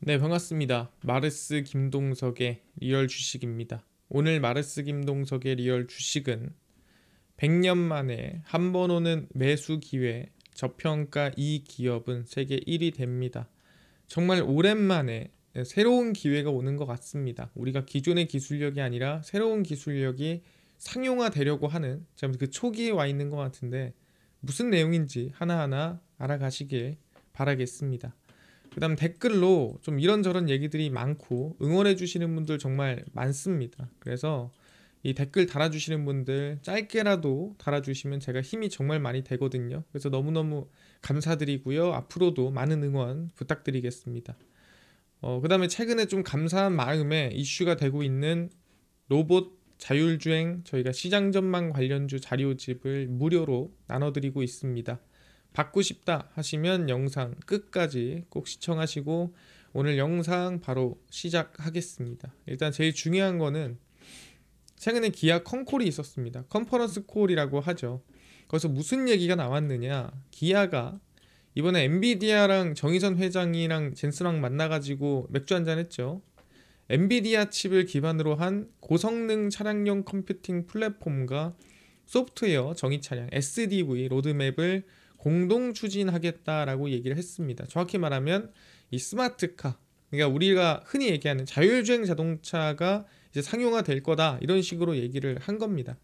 네, 반갑습니다. 마르스 김동석의 리얼 주식입니다. 오늘 마르스 김동석의 리얼 주식은 100년 만에 한 번 오는 매수 기회, 저평가 이 기업은 세계 1위 됩니다. 정말 오랜만에 새로운 기회가 오는 것 같습니다. 우리가 기존의 기술력이 아니라 새로운 기술력이 상용화되려고 하는 그 초기에 와 있는 것 같은데 무슨 내용인지 하나하나 알아가시길 바라겠습니다. 그 다음 댓글로 좀 이런저런 얘기들이 많고 응원해 주시는 분들 정말 많습니다. 그래서 이 댓글 달아주시는 분들 짧게라도 달아주시면 제가 힘이 정말 많이 되거든요. 그래서 너무너무 감사드리고요. 앞으로도 많은 응원 부탁드리겠습니다. 그 다음에 최근에 좀 감사한 마음에 이슈가 되고 있는 로봇 자율주행 저희가 시장 전망 관련주 자료집을 무료로 나눠드리고 있습니다. 받고 싶다 하시면 영상 끝까지 꼭 시청하시고 오늘 영상 바로 시작하겠습니다. 일단 제일 중요한 거는 최근에 기아 컨콜이 있었습니다. 컨퍼런스 콜이라고 하죠. 거기서 무슨 얘기가 나왔느냐, 기아가 이번에 엔비디아랑 정의선 회장이랑 젠슨왕 만나가지고 맥주 한잔 했죠. 엔비디아 칩을 기반으로 한 고성능 차량용 컴퓨팅 플랫폼과 소프트웨어 정의 차량 SDV 로드맵을 공동 추진하겠다라고 얘기를 했습니다. 정확히 말하면 이 스마트카, 그러니까 우리가 흔히 얘기하는 자율주행 자동차가 이제 상용화 될 거다 이런 식으로 얘기를 한 겁니다.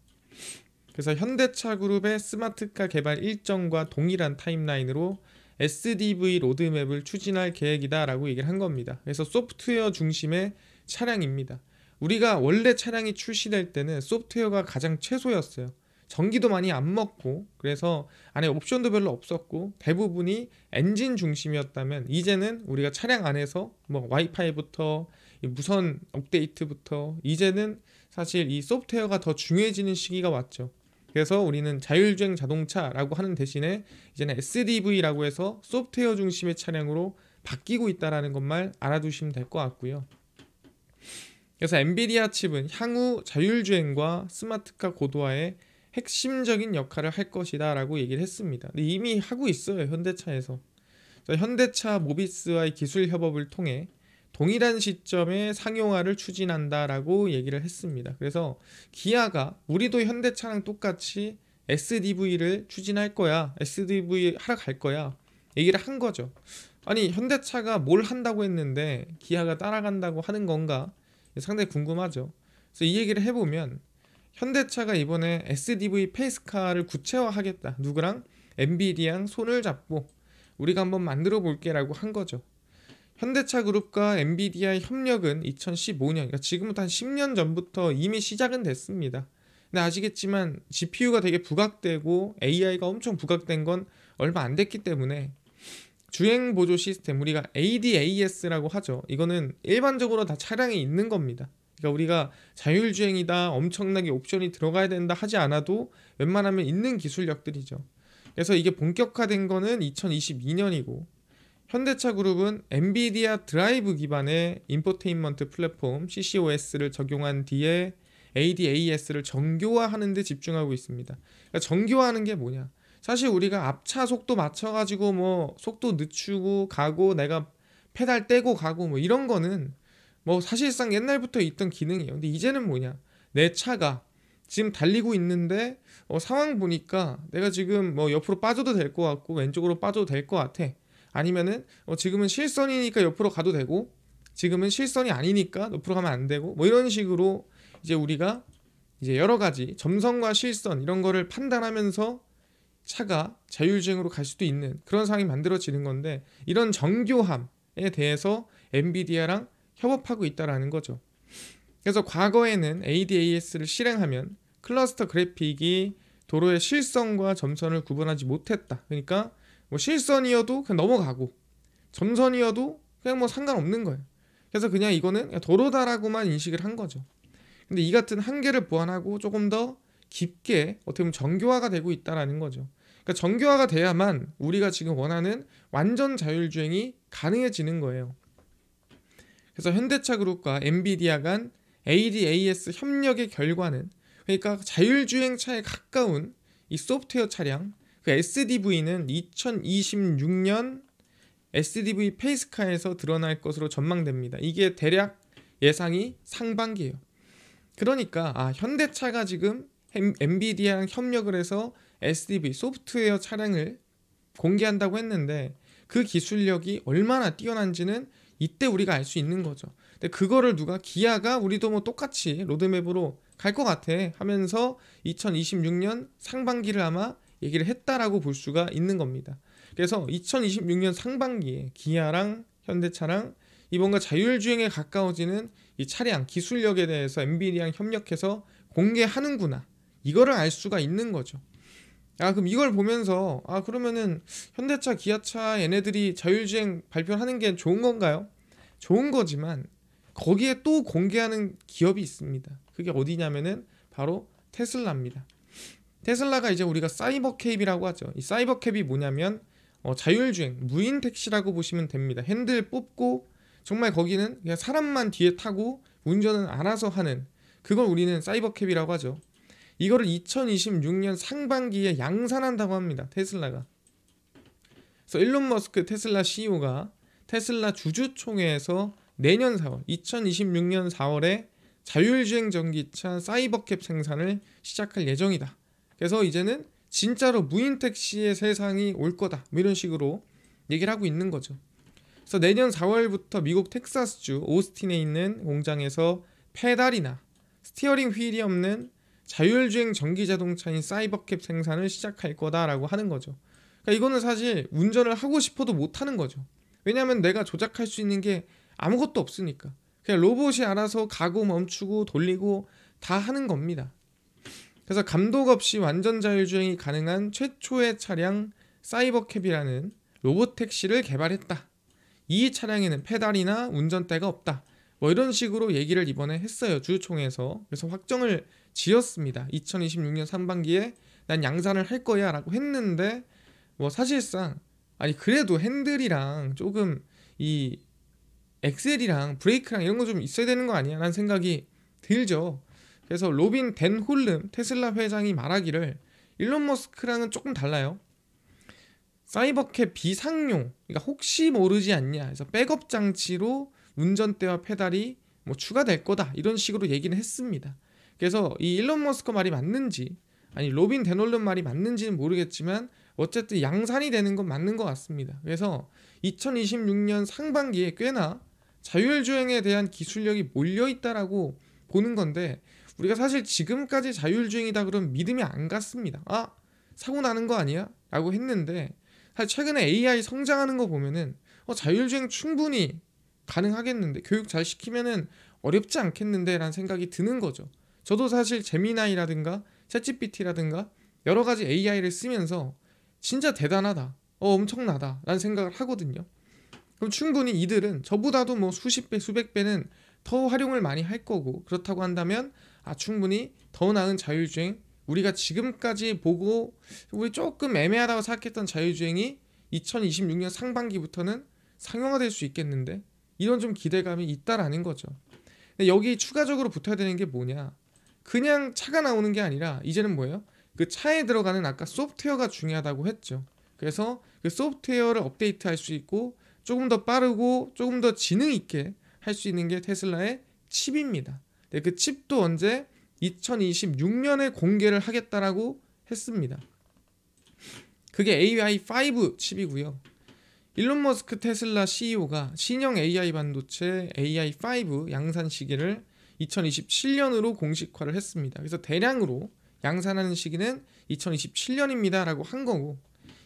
그래서 현대차 그룹의 스마트카 개발 일정과 동일한 타임라인으로 SDV 로드맵을 추진할 계획이다라고 얘기를 한 겁니다. 그래서 소프트웨어 중심의 차량입니다. 우리가 원래 차량이 출시될 때는 소프트웨어가 가장 최소였어요. 전기도 많이 안 먹고 그래서 안에 옵션도 별로 없었고 대부분이 엔진 중심이었다면 이제는 우리가 차량 안에서 뭐 와이파이부터 무선 업데이트부터 이제는 사실 이 소프트웨어가 더 중요해지는 시기가 왔죠. 그래서 우리는 자율주행 자동차라고 하는 대신에 이제는 SDV라고 해서 소프트웨어 중심의 차량으로 바뀌고 있다는 것만 알아두시면 될 것 같고요. 그래서 엔비디아 칩은 향후 자율주행과 스마트카 고도화에 핵심적인 역할을 할 것이다 라고 얘기를 했습니다. 근데 이미 하고 있어요. 현대차에서. 현대차 모비스와의 기술 협업을 통해 동일한 시점에 상용화를 추진한다라고 얘기를 했습니다. 그래서 기아가 우리도 현대차랑 똑같이 SDV를 추진할 거야, SDV 하러 갈 거야 얘기를 한 거죠. 아니 현대차가 뭘 한다고 했는데 기아가 따라간다고 하는 건가 상당히 궁금하죠. 그래서 이 얘기를 해보면 현대차가 이번에 SDV 페이스카를 구체화하겠다, 누구랑? 엔비디아랑 손을 잡고 우리가 한번 만들어 볼게 라고 한 거죠. 현대차 그룹과 엔비디아의 협력은 2015년, 그러니까 지금부터 한 10년 전부터 이미 시작은 됐습니다. 근데 아시겠지만 GPU가 되게 부각되고 AI가 엄청 부각된 건 얼마 안 됐기 때문에 주행 보조 시스템, 우리가 ADAS라고 하죠. 이거는 일반적으로 다 차량에 있는 겁니다. 그러니까 우리가 자율주행이다, 엄청나게 옵션이 들어가야 된다 하지 않아도 웬만하면 있는 기술력들이죠. 그래서 이게 본격화된 거는 2022년이고 현대차 그룹은 엔비디아 드라이브 기반의 인포테인먼트 플랫폼 CCOS를 적용한 뒤에 ADAS를 정교화하는 데 집중하고 있습니다. 그러니까 정교화하는 게 뭐냐? 사실 우리가 앞차 속도 맞춰가지고 뭐 속도 늦추고 가고 내가 페달 떼고 가고 뭐 이런 거는 뭐 사실상 옛날부터 있던 기능이에요. 근데 이제는 뭐냐? 내 차가 지금 달리고 있는데 상황 보니까 내가 지금 뭐 옆으로 빠져도 될 것 같고 왼쪽으로 빠져도 될 것 같아. 아니면은 지금은 실선이니까 옆으로 가도 되고 지금은 실선이 아니니까 옆으로 가면 안 되고 뭐 이런 식으로 이제 우리가 이제 여러 가지 점선과 실선 이런 거를 판단하면서 차가 자율주행으로 갈 수도 있는 그런 상황이 만들어지는 건데 이런 정교함에 대해서 엔비디아랑 협업하고 있다라는 거죠. 그래서 과거에는 ADAS를 실행하면 클러스터 그래픽이 도로의 실선과 점선을 구분하지 못했다. 그러니까 뭐 실선이어도 그냥 넘어가고 점선이어도 그냥 뭐 상관없는 거예요. 그래서 그냥 이거는 그냥 도로다라고만 인식을 한 거죠. 근데 이 같은 한계를 보완하고 조금 더 깊게 어떻게 보면 정교화가 되고 있다라는 거죠. 그러니까 정교화가 돼야만 우리가 지금 원하는 완전 자율주행이 가능해지는 거예요. 그래서 현대차 그룹과 엔비디아 간 ADAS 협력의 결과는 그러니까 자율주행차에 가까운 이 소프트웨어 차량 그 SDV는 2026년 SDV 페이스카에서 드러날 것으로 전망됩니다. 이게 대략 예상이 상반기예요. 그러니까 현대차가 지금 엔비디아랑 협력을 해서 SDV 소프트웨어 차량을 공개한다고 했는데 그 기술력이 얼마나 뛰어난지는 이때 우리가 알 수 있는 거죠. 근데 그거를 누가 기아가 우리도 뭐 똑같이 로드맵으로 갈 것 같아 하면서 2026년 상반기를 아마 얘기를 했다라고 볼 수가 있는 겁니다. 그래서 2026년 상반기에 기아랑 현대차랑 이 뭔가 자율주행에 가까워지는 이 차량 기술력에 대해서 엔비디아랑 협력해서 공개하는구나, 이거를 알 수가 있는 거죠. 그럼 이걸 보면서 그러면은 현대차, 기아차 얘네들이 자율주행 발표하는 게 좋은 건가요? 좋은 거지만 거기에 또 공개하는 기업이 있습니다. 그게 어디냐면은 바로 테슬라입니다. 테슬라가 이제 우리가 사이버캡이라고 하죠. 이 사이버캡이 뭐냐면 자율주행, 무인 택시라고 보시면 됩니다. 핸들 뽑고 정말 거기는 그냥 사람만 뒤에 타고 운전은 알아서 하는, 그걸 우리는 사이버캡이라고 하죠. 이거를 2026년 상반기에 양산한다고 합니다. 테슬라가. 그래서 일론 머스크 테슬라 CEO가 테슬라 주주총회에서 내년 4월, 2026년 4월에 자율주행 전기차 사이버캡 생산을 시작할 예정이다. 그래서 이제는 진짜로 무인 택시의 세상이 올 거다, 뭐 이런 식으로 얘기를 하고 있는 거죠. 그래서 내년 4월부터 미국 텍사스주 오스틴에 있는 공장에서 페달이나 스티어링 휠이 없는 자율주행 전기자동차인 사이버캡 생산을 시작할 거다라고 하는 거죠. 그러니까 이거는 사실 운전을 하고 싶어도 못하는 거죠. 왜냐하면 내가 조작할 수 있는 게 아무것도 없으니까. 그냥 로봇이 알아서 가고 멈추고 돌리고 다 하는 겁니다. 그래서 감독 없이 완전 자율주행이 가능한 최초의 차량 사이버캡이라는 로봇택시를 개발했다. 이 차량에는 페달이나 운전대가 없다, 뭐 이런 식으로 얘기를 이번에 했어요, 주주총회에서. 그래서 확정을 지었습니다. 2026년 상반기에 난 양산을 할 거야 라고 했는데, 뭐 사실상 그래도 핸들이랑 조금 이 엑셀이랑 브레이크랑 이런 거 좀 있어야 되는 거 아니야? 라는 생각이 들죠. 그래서 로빈 댄 홀름 테슬라 회장이 말하기를 일론 머스크랑은 조금 달라요. 사이버캡 비상용, 그러니까 혹시 모르지 않냐, 그래서 백업 장치로 운전대와 페달이 뭐 추가될 거다, 이런 식으로 얘기는 했습니다. 그래서 이 일론 머스크 말이 맞는지 로빈 댄 홀름 말이 맞는지는 모르겠지만 어쨌든 양산이 되는 건 맞는 것 같습니다. 그래서 2026년 상반기에 꽤나 자율주행에 대한 기술력이 몰려있다라고 보는 건데, 우리가 사실 지금까지 자율주행이다 그러면 믿음이 안 갔습니다. 사고 나는 거 아니야? 라고 했는데, 사실 최근에 AI 성장하는 거 보면은 자율주행 충분히 가능하겠는데, 교육 잘 시키면은 어렵지 않겠는데 라는 생각이 드는 거죠. 저도 사실 제미나이라든가 챗GPT라든가 여러 가지 AI를 쓰면서 진짜 대단하다, 엄청나다 라는 생각을 하거든요. 그럼 충분히 이들은 저보다도 뭐 수십 배, 수백 배는 더 활용을 많이 할 거고, 그렇다고 한다면 충분히 더 나은 자율주행, 우리가 지금까지 보고 우리 조금 애매하다고 생각했던 자율주행이 2026년 상반기부터는 상용화될 수 있겠는데, 이런 좀 기대감이 있다라는 거죠. 근데 여기 추가적으로 붙어야 되는 게 뭐냐, 그냥 차가 나오는 게 아니라 이제는 뭐예요? 그 차에 들어가는 아까 소프트웨어가 중요하다고 했죠. 그래서 그 소프트웨어를 업데이트할 수 있고 조금 더 빠르고 조금 더 지능 있게 할 수 있는 게 테슬라의 칩입니다. 네, 그 칩도 언제 2026년에 공개를 하겠다라고 했습니다. 그게 AI5 칩이고요. 일론 머스크 테슬라 CEO가 신형 AI 반도체 AI5 양산 시기를 2027년으로 공식화를 했습니다. 그래서 대량으로 양산하는 시기는 2027년입니다 라고 한 거고,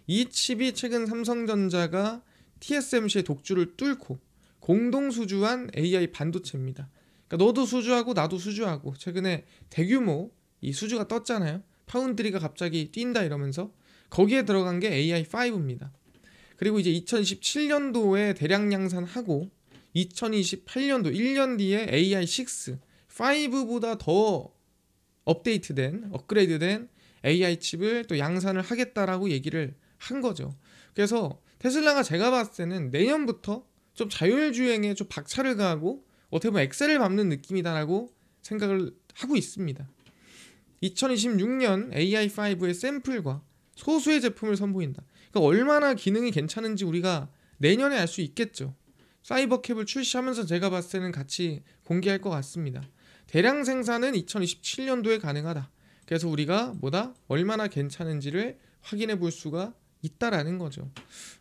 이 칩이 최근 삼성전자가 TSMC의 독주를 뚫고 공동 수주한 AI 반도체입니다. 그러니까 너도 수주하고 나도 수주하고, 최근에 대규모 이 수주가 떴잖아요. 파운드리가 갑자기 뛴다 이러면서 거기에 들어간 게 AI5입니다. 그리고 이제 2027년도에 대량 양산하고 2028년도 1년 뒤에 AI6, 5보다 더 업데이트된, 업그레이드된 AI 칩을 또 양산을 하겠다라고 얘기를 한 거죠. 그래서 테슬라가 제가 봤을 때는 내년부터 좀 자율주행에 좀 박차를 가하고 어떻게 보면 엑셀을 밟는 느낌이다라고 생각을 하고 있습니다. 2026년 AI5의 샘플과 소수의 제품을 선보인다. 그러니까 얼마나 기능이 괜찮은지 우리가 내년에 알 수 있겠죠. 사이버캡을 출시하면서 제가 봤을 때는 같이 공개할 것 같습니다. 대량 생산은 2027년도에 가능하다. 그래서 우리가 얼마나 괜찮은지를 확인해 볼 수가 있다라는 거죠.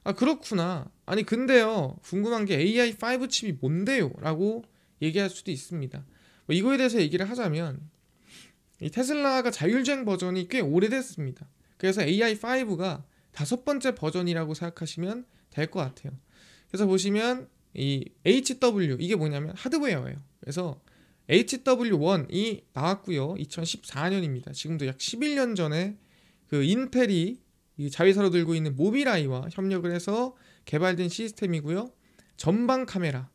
아, 그렇구나. 아니 근데요, 궁금한 게 AI5 칩이 뭔데요? 라고 얘기할 수도 있습니다. 뭐 이거에 대해서 얘기를 하자면 이 테슬라가 자율주행 버전이 꽤 오래됐습니다. 그래서 AI5가 5번째 버전이라고 생각하시면 될 것 같아요. 그래서 보시면 이 HW, 이게 뭐냐면 하드웨어예요. 그래서 HW1이 나왔고요. 2014년입니다. 지금도 약 11년 전에 그 인텔이 이 자회사로 들고 있는 모빌아이와 협력을 해서 개발된 시스템이고요. 전방 카메라,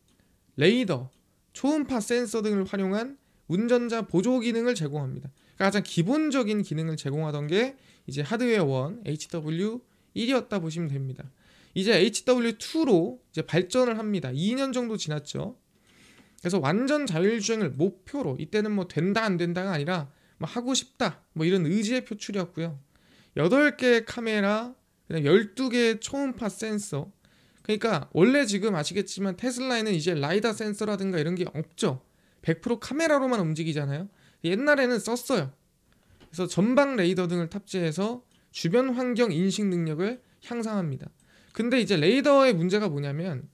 레이더, 초음파 센서 등을 활용한 운전자 보조 기능을 제공합니다. 그러니까 가장 기본적인 기능을 제공하던 게 이제 하드웨어 1 HW1이었다 보시면 됩니다. 이제 HW2로 이제 발전을 합니다. 2년 정도 지났죠. 그래서 완전 자율주행을 목표로, 이때는 뭐 된다 안 된다가 아니라 뭐 하고 싶다 뭐 이런 의지의 표출이었고요. 8개의 카메라, 그다음 12개의 초음파 센서. 그러니까 원래 지금 아시겠지만 테슬라에는 이제 라이다 센서라든가 이런 게 없죠. 100% 카메라로만 움직이잖아요. 옛날에는 썼어요. 그래서 전방 레이더 등을 탑재해서 주변 환경 인식 능력을 향상합니다. 근데 이제 레이더의 문제가 뭐냐면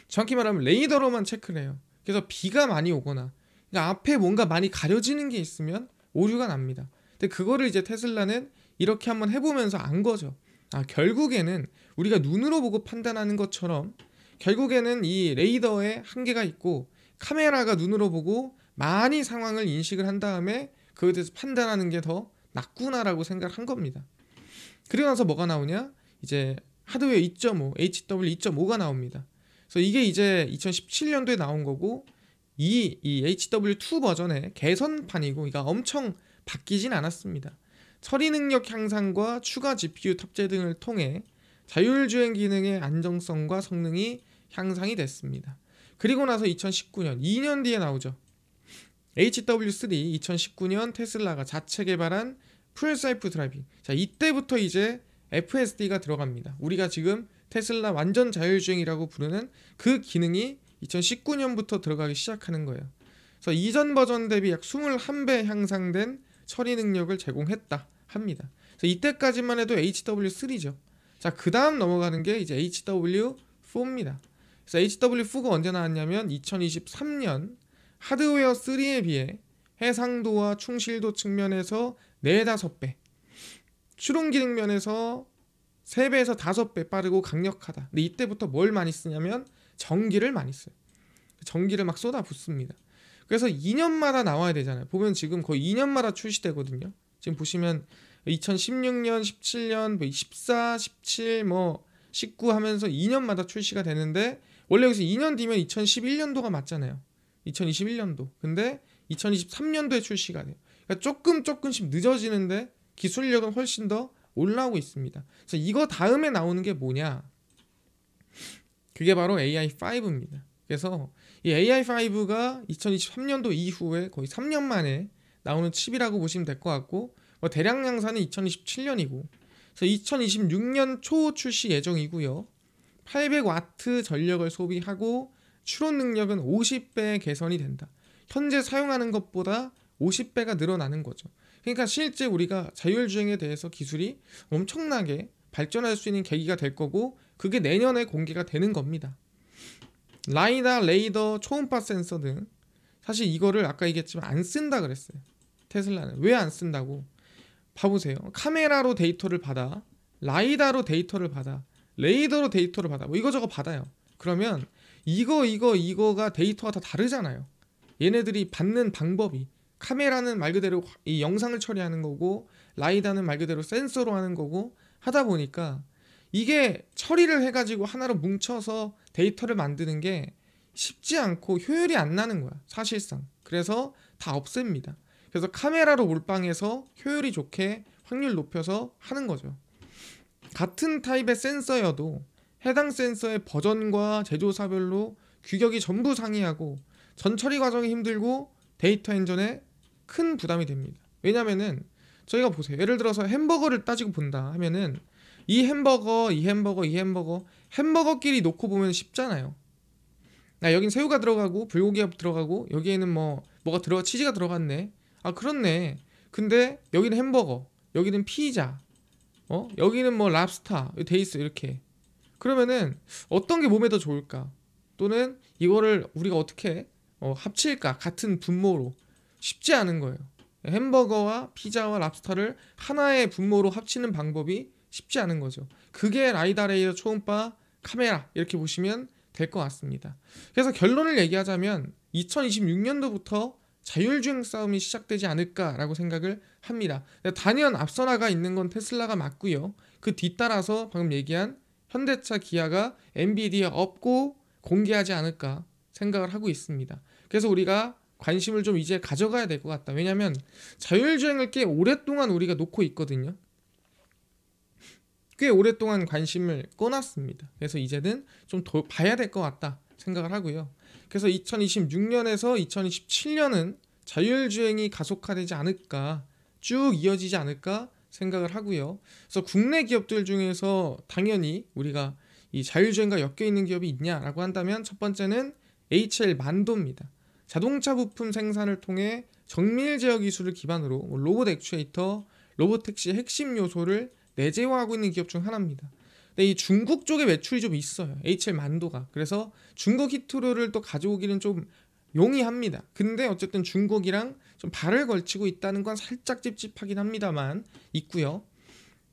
정확히 말하면 레이더로만 체크를 해요. 그래서 비가 많이 오거나 그러니까 앞에 뭔가 많이 가려지는 게 있으면 오류가 납니다. 근데 그거를 이제 테슬라는 이렇게 한번 해보면서 안 거죠. 아, 결국에는 우리가 눈으로 보고 판단하는 것처럼 결국에는 이 레이더에 한계가 있고 카메라가 눈으로 보고 많이 상황을 인식을 한 다음에 그거에 대해서 판단하는 게 더 낫구나라고 생각을 한 겁니다. 그리고 나서 뭐가 나오냐? 이제 하드웨어 2.5, HW 2.5가 나옵니다. 그래서 이게 이제 2017년도에 나온 거고 이 HW2 버전의 개선판이고 그러니까 엄청 바뀌진 않았습니다. 처리 능력 향상과 추가 GPU 탑재 등을 통해 자율주행 기능의 안정성과 성능이 향상이 됐습니다. 그리고 나서 2019년, 2년 뒤에 나오죠. HW3, 2019년 테슬라가 자체 개발한 풀셀프 드라이빙. 자, 이때부터 이제 FSD가 들어갑니다. 우리가 지금 테슬라 완전 자율주행이라고 부르는 그 기능이 2019년부터 들어가기 시작하는 거예요. 그래서 이전 버전 대비 약 21배 향상된 처리 능력을 제공했다 합니다. 그래서 이때까지만 해도 HW3죠. 자, 그 다음 넘어가는 게 이제 HW4입니다. 그래서 HW4가 언제 나왔냐면 2023년 하드웨어 3에 비해 해상도와 충실도 측면에서 4-5배, 추론 기능 면에서 3배에서 5배 빠르고 강력하다. 근데 이때부터 뭘 많이 쓰냐면 전기를 많이 써요. 전기를 막 쏟아붓습니다. 그래서 2년마다 나와야 되잖아요. 보면 지금 거의 2년마다 출시되거든요. 지금 보시면 2016년, 17년, 14, 17, 19 하면서 2년마다 출시가 되는데 원래 여기서 2년 뒤면 2011년도가 맞잖아요. 2021년도. 근데 2023년도에 출시가 돼요. 그러니까 조금씩 늦어지는데 기술력은 훨씬 더 올라오고 있습니다. 그래서 이거 다음에 나오는 게 뭐냐? 그게 바로 AI5입니다. 그래서 이 AI5가 2023년도 이후에 거의 3년 만에 나오는 칩이라고 보시면 될 것 같고 대량 양산은 2027년이고 그래서 2026년 초 출시 예정이고요. 800W 전력을 소비하고 추론 능력은 50배 개선이 된다. 현재 사용하는 것보다 50배가 늘어나는 거죠. 그러니까 실제 우리가 자율주행에 대해서 기술이 엄청나게 발전할 수 있는 계기가 될 거고 그게 내년에 공개가 되는 겁니다. 라이다, 레이더, 초음파 센서 등 사실 이거를 아까 얘기했지만 안 쓴다 그랬어요. 테슬라는. 왜 안 쓴다고? 봐보세요. 카메라로 데이터를 받아, 라이다로 데이터를 받아, 레이더로 데이터를 받아, 뭐 이거저거 받아요. 그러면 이거가 데이터가 다 다르잖아요. 얘네들이 받는 방법이, 카메라는 말 그대로 이 영상을 처리하는 거고 라이다는 말 그대로 센서로 하는 거고 하다 보니까 이게 처리를 해가지고 하나로 뭉쳐서 데이터를 만드는 게 쉽지 않고 효율이 안 나는 거야 사실상. 그래서 다 없앱니다. 그래서 카메라로 몰빵해서 효율이 좋게 확률 높여서 하는 거죠. 같은 타입의 센서여도 해당 센서의 버전과 제조사별로 규격이 전부 상이하고 전처리 과정이 힘들고 데이터 행전에 큰 부담이 됩니다. 왜냐면은 저희가 보세요. 예를 들어서 햄버거를 따지고 본다 하면은 이 햄버거, 이 햄버거, 이 햄버거, 햄버거끼리 놓고 보면 쉽잖아요. 여긴 새우가 들어가고 불고기가 들어가고 여기에는 뭐가 들어가 치즈가 들어갔네. 아 그렇네. 근데 여기는 햄버거, 여기는 피자, 여기는 뭐 랍스타 돼 있어 이렇게. 그러면은 어떤 게 몸에 더 좋을까? 또는 이거를 우리가 어떻게 합칠까? 같은 분모로 쉽지 않은 거예요. 햄버거와 피자와 랍스타를 하나의 분모로 합치는 방법이 쉽지 않은 거죠. 그게 라이다 레이더 초음파 카메라 이렇게 보시면 될 것 같습니다. 그래서 결론을 얘기하자면 2026년도부터 자율주행 싸움이 시작되지 않을까라고 생각을 합니다. 단연 앞서 나가 있는 건 테슬라가 맞고요. 그 뒤따라서 방금 얘기한 현대차, 기아가 엔비디아 업고 공개하지 않을까 생각을 하고 있습니다. 그래서 우리가 관심을 좀 이제 가져가야 될 것 같다. 왜냐면 자율주행을 꽤 오랫동안 우리가 놓고 있거든요. 꽤 오랫동안 관심을 꺼놨습니다. 그래서 이제는 좀 더 봐야 될 것 같다 생각을 하고요. 그래서 2026년에서 2027년은 자율주행이 가속화되지 않을까, 쭉 이어지지 않을까 생각을 하고요. 그래서 국내 기업들 중에서 당연히 우리가 이 자율주행과 엮여있는 기업이 있냐라고 한다면 첫 번째는 HL 만도입니다. 자동차 부품 생산을 통해 정밀 제어 기술을 기반으로 로봇 액추에이터, 로봇택시의 핵심 요소를 내재화하고 있는 기업 중 하나입니다. 근데 이 중국 쪽에 매출이 좀 있어요. HL 만도가. 그래서 중국 히트로를 또 가져오기는 좀 용이합니다. 근데 어쨌든 중국이랑 좀 발을 걸치고 있다는 건 살짝 찝찝하긴 합니다만 있고요.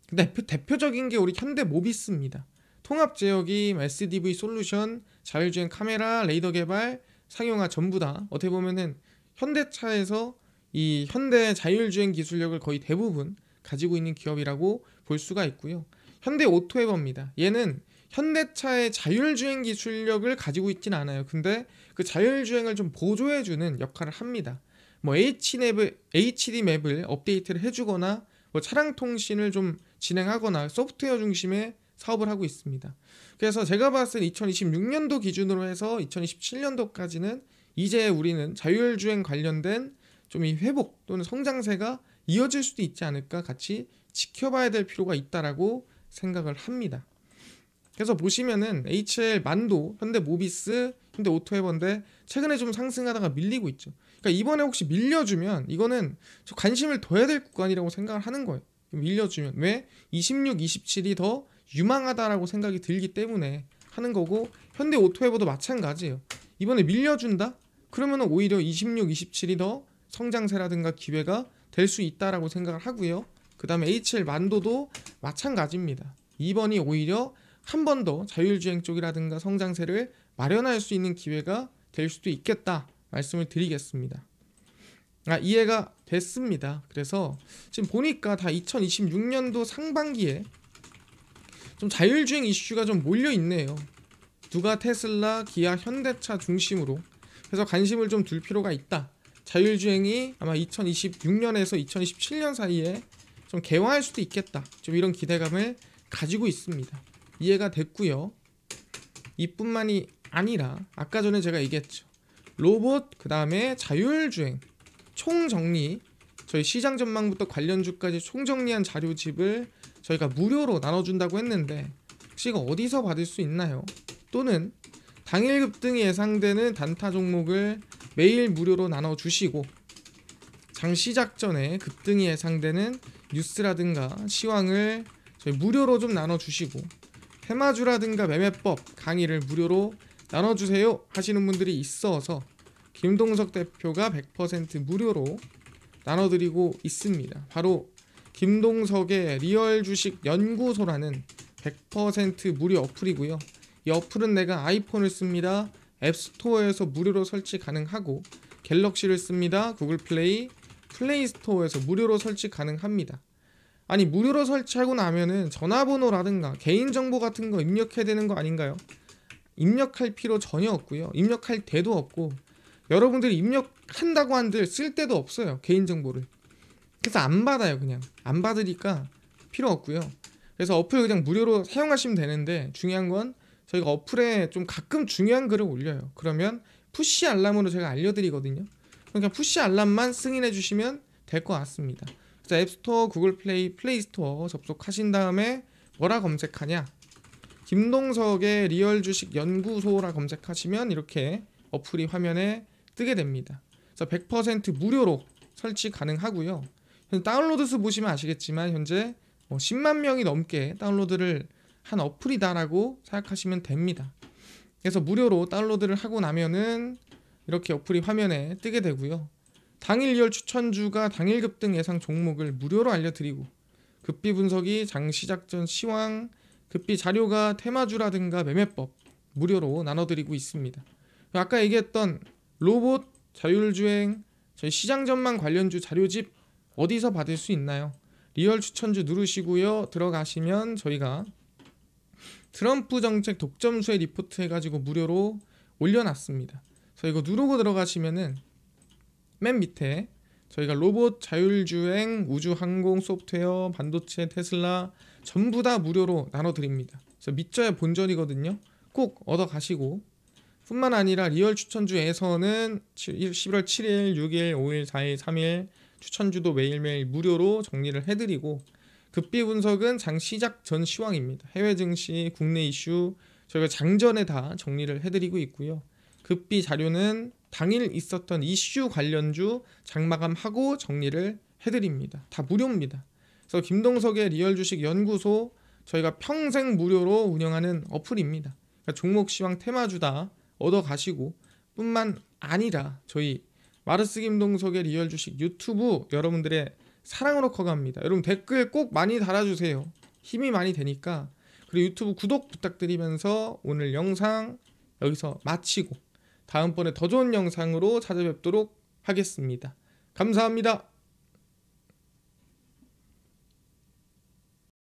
근데 대표적인 게 우리 현대 모비스입니다. 통합 제어기, SDV 솔루션, 자율주행 카메라, 레이더 개발, 상용화 전부 다 어떻게 보면은 현대차에서 이 현대 자율주행 기술력을 거의 대부분 가지고 있는 기업이라고 볼 수가 있고요. 현대 오토에버입니다. 얘는 현대차의 자율주행 기술력을 가지고 있진 않아요. 근데 그 자율주행을 좀 보조해주는 역할을 합니다. 뭐 HD 맵을 업데이트를 해주거나 뭐 차량 통신을 좀 진행하거나 소프트웨어 중심의 사업을 하고 있습니다. 그래서 제가 봤을 때 2026년도 기준으로 해서 2027년도까지는 이제 우리는 자율주행 관련된 좀 이 회복 또는 성장세가 이어질 수도 있지 않을까 같이 지켜봐야 될 필요가 있다라고 생각을 합니다. 그래서 보시면은 HL 만도, 현대 모비스, 현대 오토에버인데 최근에 좀 상승하다가 밀리고 있죠. 그러니까 이번에 혹시 밀려주면 이거는 저 관심을 둬야 될 구간이라고 생각을 하는 거예요. 밀려주면 왜 26, 27이 더 유망하다라고 생각이 들기 때문에 하는 거고 현대 오토에버도 마찬가지예요. 이번에 밀려준다? 그러면 오히려 26, 27이 더 성장세라든가 기회가 될 수 있다라고 생각을 하고요. 그 다음에 HL 만도도 마찬가지입니다. 이번이 오히려 한 번 더 자율주행 쪽이라든가 성장세를 마련할 수 있는 기회가 될 수도 있겠다 말씀을 드리겠습니다. 이해가 됐습니다. 그래서 지금 보니까 다 2026년도 상반기에 좀 자율주행 이슈가 좀 몰려 있네요. 누가 테슬라, 기아, 현대차 중심으로. 그래서 관심을 좀 둘 필요가 있다. 자율주행이 아마 2026년에서 2027년 사이에 좀 개화할 수도 있겠다. 좀 이런 기대감을 가지고 있습니다. 이해가 됐고요. 이뿐만이 아니라 아까 전에 제가 얘기했죠. 로봇, 그 다음에 자율주행 총정리, 저희 시장 전망부터 관련주까지 총정리한 자료집을 저희가 무료로 나눠준다고 했는데 혹시 이거 어디서 받을 수 있나요? 또는 당일 급등이 예상되는 단타 종목을 매일 무료로 나눠주시고 장 시작 전에 급등이 예상되는 뉴스라든가 시황을 저희 무료로 좀 나눠주시고 테마주라든가 매매법 강의를 무료로 나눠주세요 하시는 분들이 있어서 김동석 대표가 100% 무료로 나눠드리고 있습니다. 바로 김동석의 리얼 주식 연구소라는 100% 무료 어플이고요. 이 어플은 내가 아이폰을 씁니다. 앱스토어에서 무료로 설치 가능하고 갤럭시를 씁니다. 구글 플레이, 플레이스토어에서 무료로 설치 가능합니다. 아니 무료로 설치하고 나면은 전화번호라든가 개인정보 같은 거 입력해야 되는 거 아닌가요? 입력할 필요 전혀 없고요. 입력할 데도 없고 여러분들이 입력한다고 한들 쓸 데도 없어요. 개인정보를. 그래서 안 받아요. 그냥 안 받으니까 필요 없고요. 그래서 어플 그냥 무료로 사용하시면 되는데 중요한 건 저희가 어플에 좀 가끔 중요한 글을 올려요. 그러면 푸시 알람으로 제가 알려드리거든요. 그러니까 푸시 알람만 승인해 주시면 될 것 같습니다. 그래서 앱스토어, 구글 플레이, 플레이스토어 접속하신 다음에 뭐라 검색하냐? 김동석의 리얼 주식 연구소라 검색하시면 이렇게 어플이 화면에 뜨게 됩니다. 그래서 100% 무료로 설치 가능하고요. 다운로드 수 보시면 아시겠지만 현재 10만 명이 넘게 다운로드를 한 어플이다라고 생각하시면 됩니다. 그래서 무료로 다운로드를 하고 나면은 이렇게 어플이 화면에 뜨게 되고요. 당일 리얼 추천주가 당일 급등 예상 종목을 무료로 알려드리고, 급비 분석이 장 시작 전 시황, 급비 자료가 테마주라든가 매매법 무료로 나눠드리고 있습니다. 아까 얘기했던 로봇, 자율주행, 저희 시장 전망 관련주 자료집 어디서 받을 수 있나요? 리얼 추천주 누르시고요. 들어가시면 저희가 트럼프 정책 독점수의 리포트 해가지고 무료로 올려놨습니다. 그래서 이거 누르고 들어가시면은 맨 밑에 저희가 로봇, 자율주행, 우주항공, 소프트웨어, 반도체, 테슬라 전부 다 무료로 나눠드립니다. 그래서 믿져야 본전이거든요. 꼭 얻어가시고, 뿐만 아니라 리얼 추천주에서는 11월 7일, 6일, 5일, 4일, 3일 추천주도 매일매일 무료로 정리를 해드리고, 급비 분석은 장 시작 전 시황입니다. 해외 증시, 국내 이슈 저희가 장전에 다 정리를 해드리고 있고요. 급비 자료는 당일 있었던 이슈 관련주 장마감하고 정리를 해드립니다. 다 무료입니다. 그래서 김동석의 리얼 주식 연구소 저희가 평생 무료로 운영하는 어플입니다. 그러니까 종목 시황 테마주다 얻어가시고, 뿐만 아니라 저희 마르스 김동석의 리얼 주식 유튜브 여러분들의 사랑으로 커갑니다. 여러분 댓글 꼭 많이 달아주세요. 힘이 많이 되니까. 그리고 유튜브 구독 부탁드리면서 오늘 영상 여기서 마치고 다음번에 더 좋은 영상으로 찾아뵙도록 하겠습니다. 감사합니다.